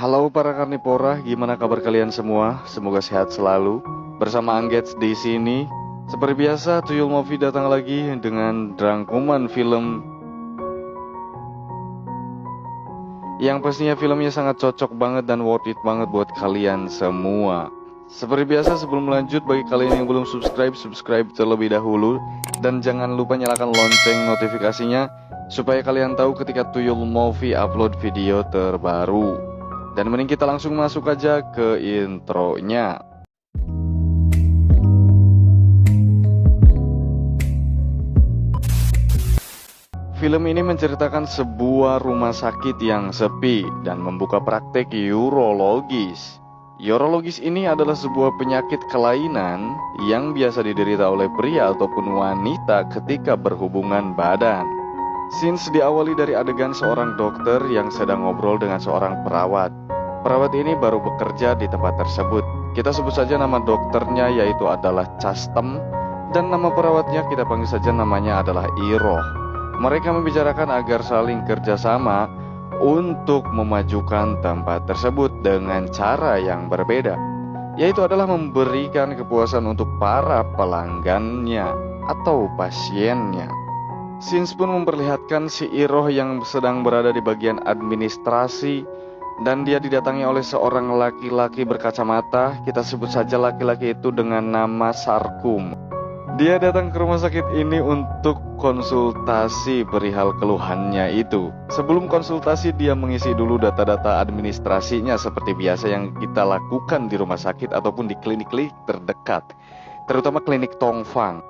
Halo para karnivora, gimana kabar kalian semua? Semoga sehat selalu. Bersama Anggets di sini. Seperti biasa, Tuyul Movie datang lagi dengan rangkuman film yang pastinya filmnya sangat cocok banget dan worth it banget buat kalian semua. Seperti biasa, sebelum lanjut, bagi kalian yang belum subscribe terlebih dahulu. Dan jangan lupa nyalakan lonceng notifikasinya supaya kalian tahu ketika Tuyul Movie upload video terbaru. Dan mending kita langsung masuk aja ke intronya. Film ini menceritakan sebuah rumah sakit yang sepi dan membuka praktek urologis. Urologis ini adalah sebuah penyakit kelainan yang biasa diderita oleh pria ataupun wanita ketika berhubungan badan. Scenes diawali dari adegan seorang dokter yang sedang ngobrol dengan seorang perawat. Perawat ini baru bekerja di tempat tersebut. Kita sebut saja nama dokternya yaitu adalah Chastem, dan nama perawatnya kita panggil saja namanya adalah Iroh. Mereka membicarakan agar saling kerjasama untuk memajukan tempat tersebut dengan cara yang berbeda, yaitu adalah memberikan kepuasan untuk para pelanggannya atau pasiennya. Scenes pun memperlihatkan si Iroh yang sedang berada di bagian administrasi, dan dia didatangi oleh seorang laki-laki berkacamata. Kita sebut saja laki-laki itu dengan nama Sarkum. Dia datang ke rumah sakit ini untuk konsultasi perihal keluhannya itu. Sebelum konsultasi, dia mengisi dulu data-data administrasinya seperti biasa yang kita lakukan di rumah sakit ataupun di klinik-klinik terdekat, terutama klinik Tongfang.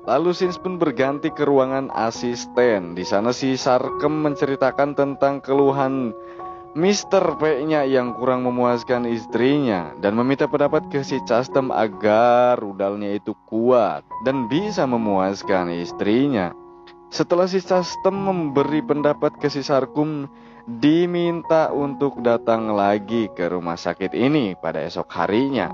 Lalu scenes pun berganti ke ruangan asisten. Di sana si Sarkem menceritakan tentang keluhan Mr. P-nya yang kurang memuaskan istrinya dan meminta pendapat ke si Chastem agar rudalnya itu kuat dan bisa memuaskan istrinya. Setelah si Chastem memberi pendapat ke si Sarkum, diminta untuk datang lagi ke rumah sakit ini pada esok harinya.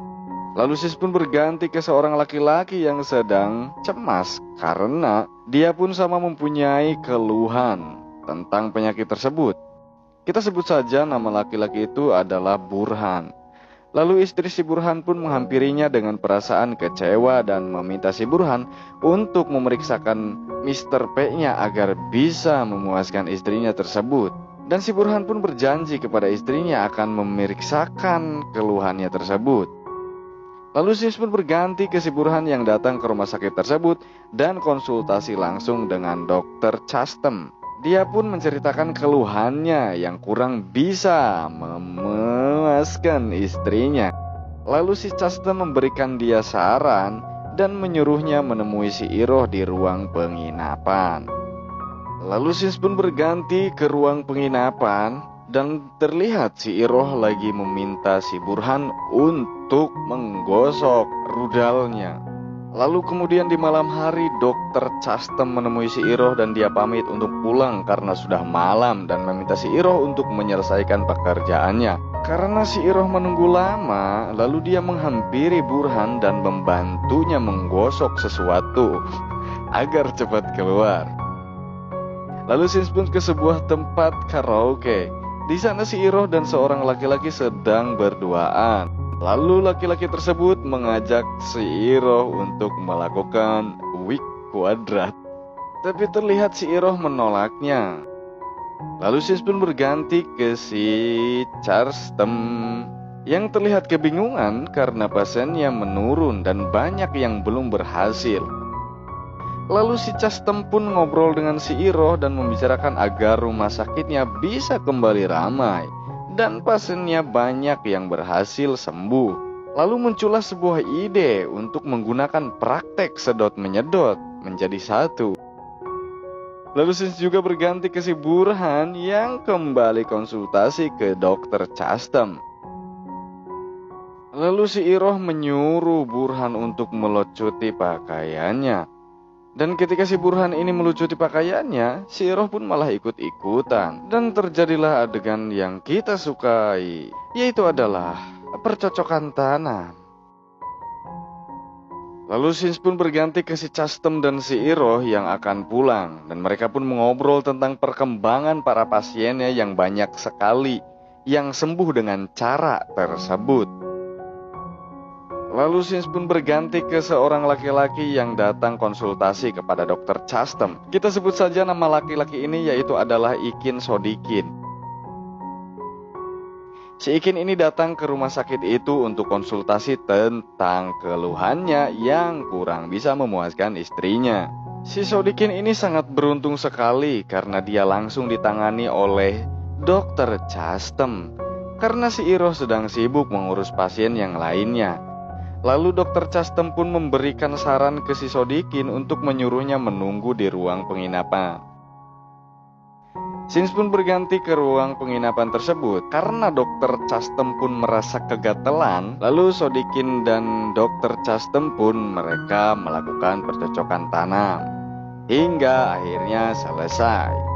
Lalu sis pun berganti ke seorang laki-laki yang sedang cemas karena dia pun sama mempunyai keluhan tentang penyakit tersebut. Kita sebut saja nama laki-laki itu adalah Burhan. Lalu istri si Burhan pun menghampirinya dengan perasaan kecewa dan meminta si Burhan untuk memeriksakan Mr. P-nya agar bisa memuaskan istrinya tersebut. Dan si Burhan pun berjanji kepada istrinya akan memeriksakan keluhannya tersebut. Lalu sis pun berganti ke si Burhan yang datang ke rumah sakit tersebut dan konsultasi langsung dengan dokter Chastem. Dia pun menceritakan keluhannya yang kurang bisa memuaskan istrinya. Lalu si Chastem memberikan dia saran dan menyuruhnya menemui si Iroh di ruang penginapan. Lalu sis pun berganti ke ruang penginapan dan terlihat si Iroh lagi meminta si Burhan untuk menggosok rudalnya. Lalu kemudian di malam hari dokter Chastem menemui si Iroh dan dia pamit untuk pulang karena sudah malam dan meminta si Iroh untuk menyelesaikan pekerjaannya. Karena si Iroh menunggu lama, lalu dia menghampiri Burhan dan membantunya menggosok sesuatu agar cepat keluar. Lalu sis pun ke sebuah tempat karaoke. Di sana si Iroh dan seorang laki-laki sedang berduaan. Lalu laki-laki tersebut mengajak si Iroh untuk melakukan wig kuadrat. Tapi terlihat si Iroh menolaknya. Lalu sis pun berganti ke si Chastem yang terlihat kebingungan karena pasiennya menurun dan banyak yang belum berhasil. Lalu si Chastem pun ngobrol dengan si Iroh dan membicarakan agar rumah sakitnya bisa kembali ramai dan pasiennya banyak yang berhasil sembuh. Lalu muncullah sebuah ide untuk menggunakan praktek sedot menyedot menjadi satu. Lalu sis juga berganti ke si Burhan yang kembali konsultasi ke dokter Chastem. Lalu si Iroh menyuruh Burhan untuk melucuti pakaiannya. Dan ketika si Burhan ini melucuti pakaiannya, si Iroh pun malah ikut-ikutan. Dan terjadilah adegan yang kita sukai, yaitu adalah percocokan tanam. Lalu scenes pun berganti ke si Chastem dan si Iroh yang akan pulang. Dan mereka pun mengobrol tentang perkembangan para pasiennya yang banyak sekali yang sembuh dengan cara tersebut. Lalu scene pun berganti ke seorang laki-laki yang datang konsultasi kepada Dr. Chastem. Kita sebut saja nama laki-laki ini yaitu adalah Ikin Sodikin. Si Ikin ini datang ke rumah sakit itu untuk konsultasi tentang keluhannya yang kurang bisa memuaskan istrinya. Si Sodikin ini sangat beruntung sekali karena dia langsung ditangani oleh Dr. Chastem, karena si Iroh sedang sibuk mengurus pasien yang lainnya. Lalu Dr. Chastem pun memberikan saran ke si Sodikin untuk menyuruhnya menunggu di ruang penginapan. Scene pun berganti ke ruang penginapan tersebut karena Dr. Chastem pun merasa kegatelan. Lalu Sodikin dan Dr. Chastem pun mereka melakukan percocokan tanam hingga akhirnya selesai.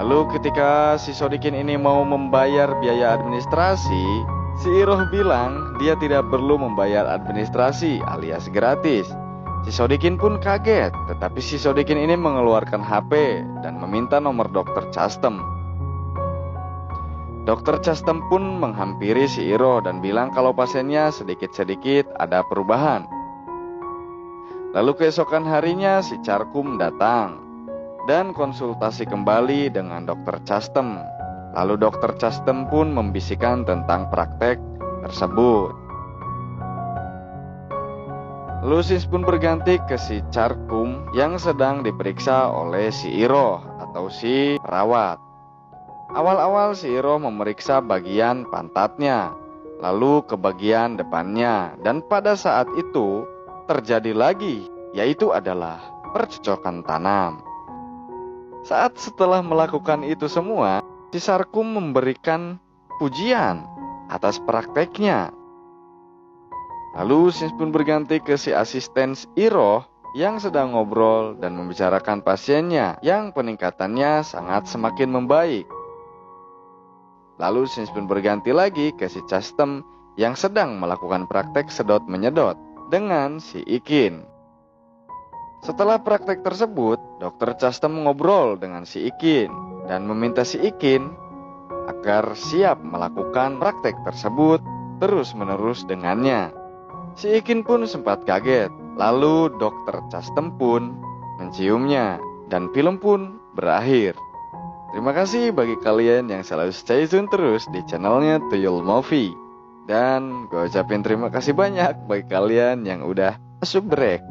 Lalu ketika si Sodikin ini mau membayar biaya administrasi, si Iroh bilang dia tidak perlu membayar administrasi alias gratis. Si Sodikin pun kaget, tetapi si Sodikin ini mengeluarkan HP dan meminta nomor Dr. Chastem. Dr. Chastem pun menghampiri si Iroh dan bilang kalau pasiennya sedikit-sedikit ada perubahan. Lalu keesokan harinya si Charkum datang dan konsultasi kembali dengan Dr. Chastem. Lalu Dr. Chastem pun membisikkan tentang praktek tersebut. Lalu scene pun berganti ke si Charkum yang sedang diperiksa oleh si Iroh atau si perawat. Awal-awal si Iroh memeriksa bagian pantatnya, lalu ke bagian depannya, dan pada saat itu terjadi lagi, yaitu adalah percocokan tanam. Saat setelah melakukan itu semua, si Charkum memberikan pujian atas prakteknya. Lalu scene pun berganti ke si asisten Iroh yang sedang ngobrol dan membicarakan pasiennya yang peningkatannya sangat semakin membaik. Lalu scene pun berganti lagi ke si Chastem yang sedang melakukan praktek sedot menyedot dengan si Ikin. Setelah praktek tersebut, Dr. Chastem ngobrol dengan si Ikin dan meminta si Ikin agar siap melakukan praktek tersebut terus-menerus dengannya. Si Ikin pun sempat kaget, lalu Dr. Chastem pun menciumnya dan film pun berakhir. Terima kasih bagi kalian yang selalu stay tune terus di channelnya Tuyul Movie. Dan gue ucapin terima kasih banyak bagi kalian yang udah masuk break.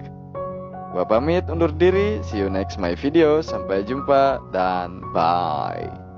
Gue pamit undur diri, see you next my video, sampai jumpa dan bye.